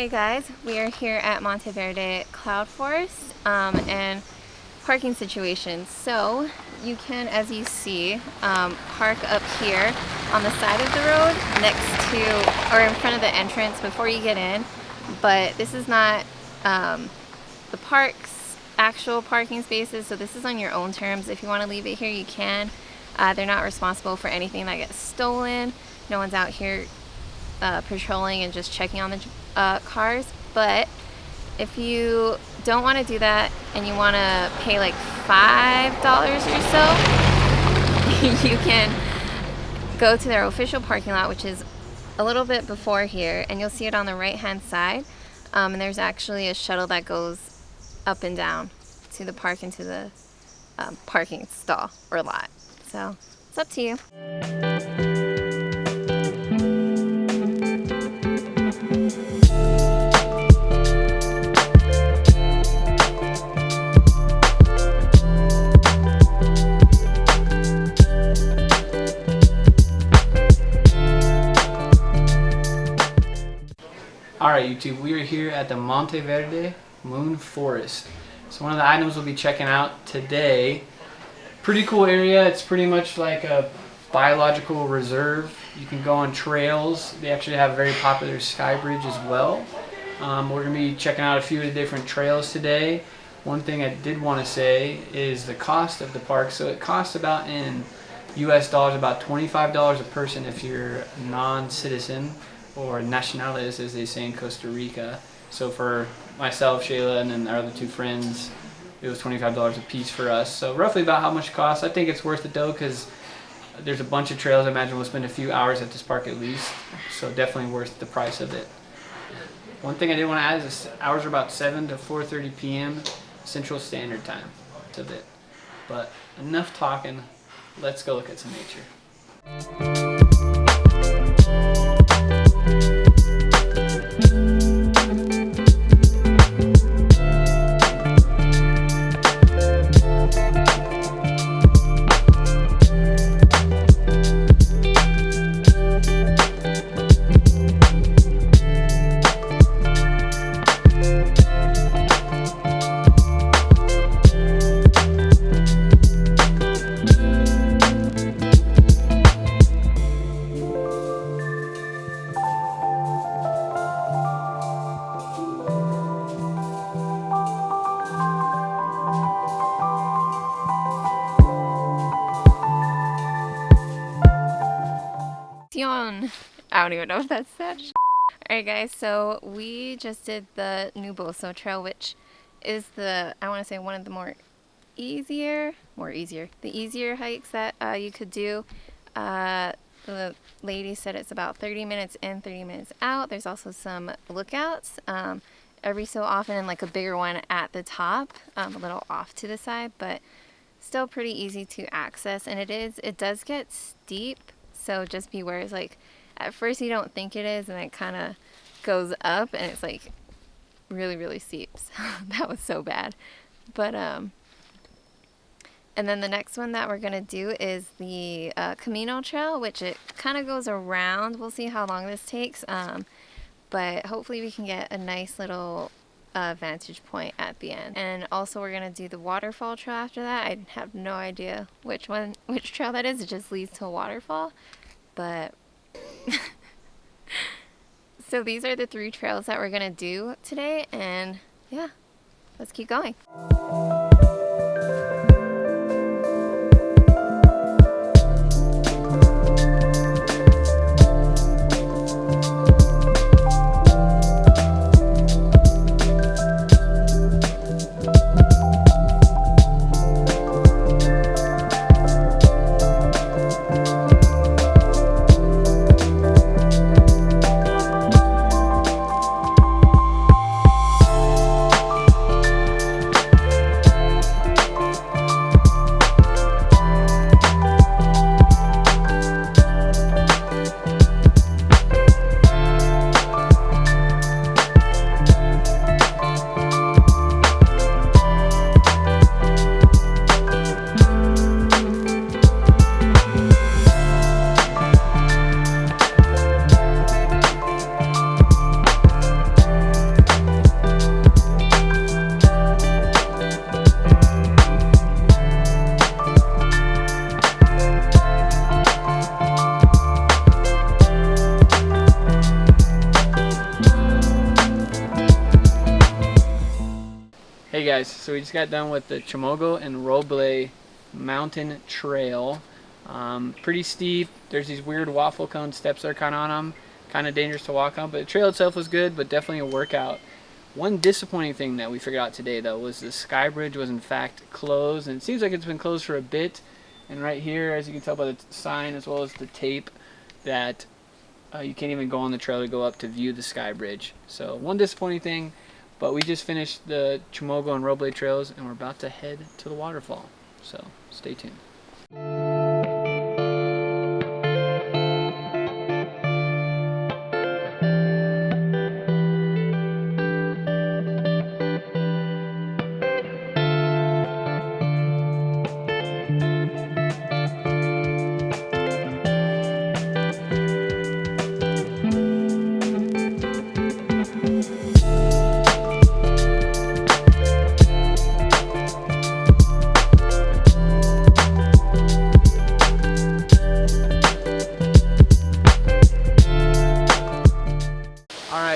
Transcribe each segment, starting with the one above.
Hey guys, we are here at Monteverde Cloud Forest and parking situations. So you can, as you see, park up here on the side of the road next to or in front of the entrance before you get in. But this is not the park's actual parking spaces, so this is on your own terms. If you want to leave it here, you can. They're not responsible for anything that gets stolen. No one's out here patrolling and just checking on the cars. But if you don't want to do that and you want to pay like $5 or so, you can go to their official parking lot, which is a little bit before here, and you'll see it on the right hand side. And there's actually a shuttle that goes up and down to the park into the parking stall or lot. So it's up to you. Alright YouTube, we are here at the Monteverde Moon Forest. So one of the items we'll be checking out today, pretty cool area. It's pretty much like a biological reserve. You can go on trails. They actually have a very popular sky bridge as well. We're going to be checking out a few of the different trails today. One thing I did want to say is the cost of the park. So it costs about, in US dollars, about $25 a person if you're a non-citizen, or nationales as they say in Costa Rica. So for myself, Shayla, and then our other two friends, it was $25 a piece for us. So roughly about how much it costs. I think it's worth it though, because there's a bunch of trails. I imagine we'll spend a few hours at this park at least. So definitely worth the price of it. One thing I did want to add is the hours are about 7 to 4:30 p.m. Central Standard Time. That's it. But enough talking. Let's go look at some nature. I don't even know if that's that. Alright guys, so we just did the Nuboso Trail, which is the, I want to say, one of the easier hikes that you could do. The lady said it's about 30 minutes in, 30 minutes out. There's also some lookouts every so often, and like a bigger one at the top, a little off to the side, but still pretty easy to access. And it does get steep, so just beware. It's like, at first you don't think it is, and it kind of goes up, and it's like really, really steep. So that was so bad. But and then the next one that we're gonna do is the Camino Trail, which it kind of goes around. We'll see how long this takes, but hopefully we can get a nice little vantage point at the end. And also we're gonna do the Waterfall Trail after that. I have no idea which trail that is. It just leads to a waterfall, but so these are the 3 trails that we're gonna do today, and yeah, let's keep going. guys, so we just got done with the Chimogo and Roble Mountain Trail. Pretty steep. There's these weird waffle cone steps that are kind of on them. Kind of dangerous to walk on, but the trail itself was good, but definitely a workout. One disappointing thing that we figured out today, though, was the sky bridge was in fact closed, and it seems like it's been closed for a bit. And right here, as you can tell by the sign as well as the tape, that you can't even go on the trail to go up to view the sky bridge. So one disappointing thing, but we just finished the Chimogo and Roble trails, and we're about to head to the waterfall. So stay tuned.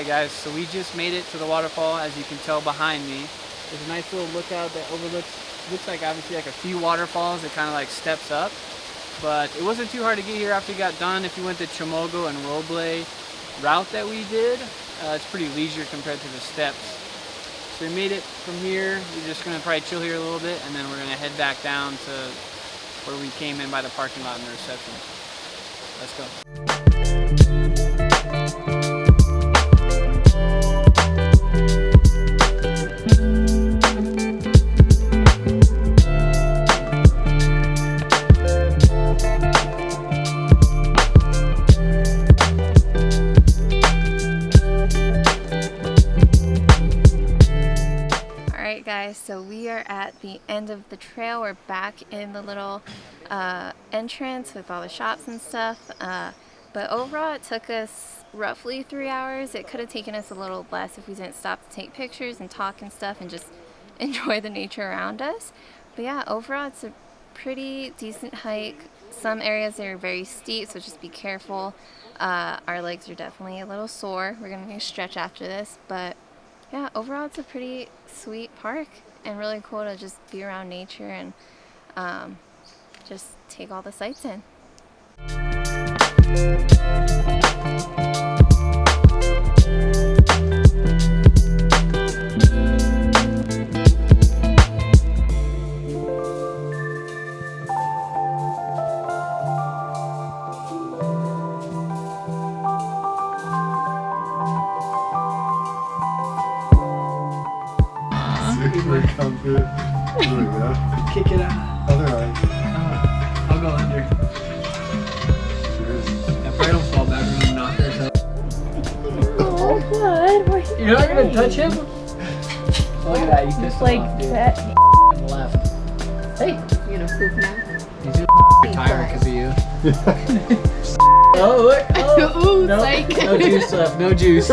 Guys, so we just made it to the waterfall, as you can tell behind me. There's a nice little lookout that looks like obviously like a few waterfalls. It kind of like steps up, but it wasn't too hard to get here after we got done. If you went the Chimogo and Roble route that we did, it's pretty leisure compared to the steps. So we made it from here. We're just gonna probably chill here a little bit, and then we're gonna head back down to where we came in by the parking lot and the reception. Let's go. Guys, so we are at the end of the trail. We're back in the little entrance with all the shops and stuff, but overall it took us roughly 3 hours. It could have taken us a little less if we didn't stop to take pictures and talk and stuff and just enjoy the nature around us. But yeah, overall it's a pretty decent hike. Some areas are very steep, so just be careful. Our legs are definitely a little sore. We're gonna stretch after this, but yeah, overall it's a pretty sweet park and really cool to just be around nature and just take all the sights in. Come through. There we go. Kick it out. Other eye. I'll go under. Cheers. That probably don't fall back when you knock yourself. Oh, good. You're not gonna touch him? Look at that, you pissed him off, dude. That. And left. Hey! You gonna poop now? He's gonna retire because of you. Oh, look! Oh! Ooh, No, psych. no juice left, no juice.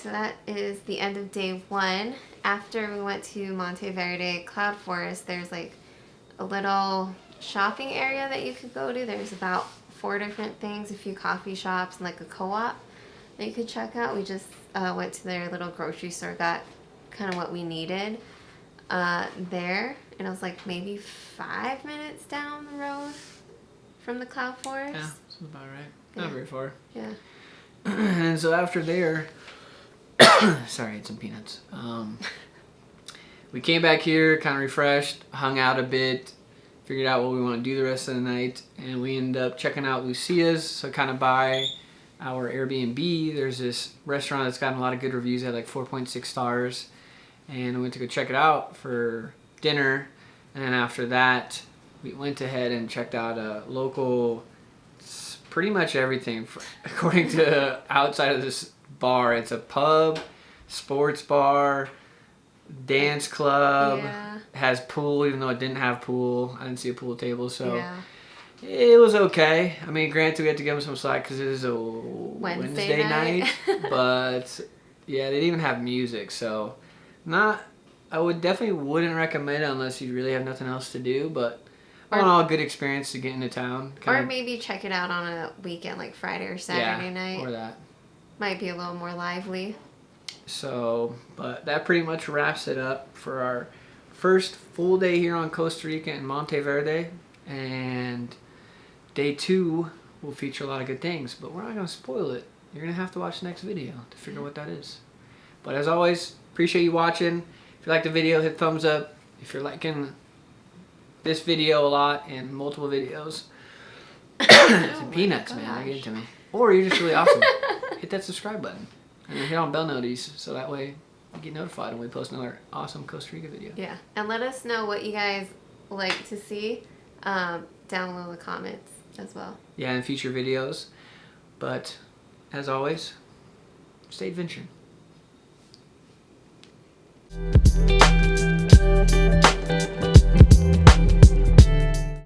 So that is the end of day one. After we went to Monteverde Cloud Forest, there's like a little shopping area that you could go to. There's about 4 different things, a few coffee shops, and like a co-op that you could check out. We just went to their little grocery store, got kind of what we needed there, and it was like maybe 5 minutes down the road from the cloud forest. Yeah, that's about right. Yeah. Not very far. Yeah. And so after there, sorry, I ate some peanuts. We came back here, kind of refreshed, hung out a bit, figured out what we want to do the rest of the night, and we ended up checking out Lucia's. So kind of by our Airbnb, there's this restaurant that's gotten a lot of good reviews at like 4.6 stars, and we went to go check it out for dinner. And then after that, we went ahead and checked out a local, pretty much everything. According to outside of this bar, it's a pub, sports bar, dance club, Yeah. has pool, even though it didn't have pool. I didn't see a pool table, so Yeah. it was okay. I mean, granted, we had to give them some slack because it is a Wednesday night. But yeah, they didn't even have music, so I would definitely wouldn't recommend it unless you really have nothing else to do, but all in all, a good experience to get into town. Or maybe check it out on a weekend, like Friday or Saturday night. Or that. Might be a little more lively. So, but that pretty much wraps it up for our first full day here on Costa Rica in Monteverde. And day 2 will feature a lot of good things, but we're not going to spoil it. You're going to have to watch the next video to figure out what that is. But as always, appreciate you watching. If you like the video, hit thumbs up. If you're liking this video a lot and multiple videos, some peanuts, man, they get it to me. Or you're just really awesome. Hit that subscribe button and hit on bell notices so that way you get notified when we post another awesome Costa Rica video. Yeah, and let us know what you guys like to see down below in the comments as well. Yeah, in future videos. But as always, stay adventuring.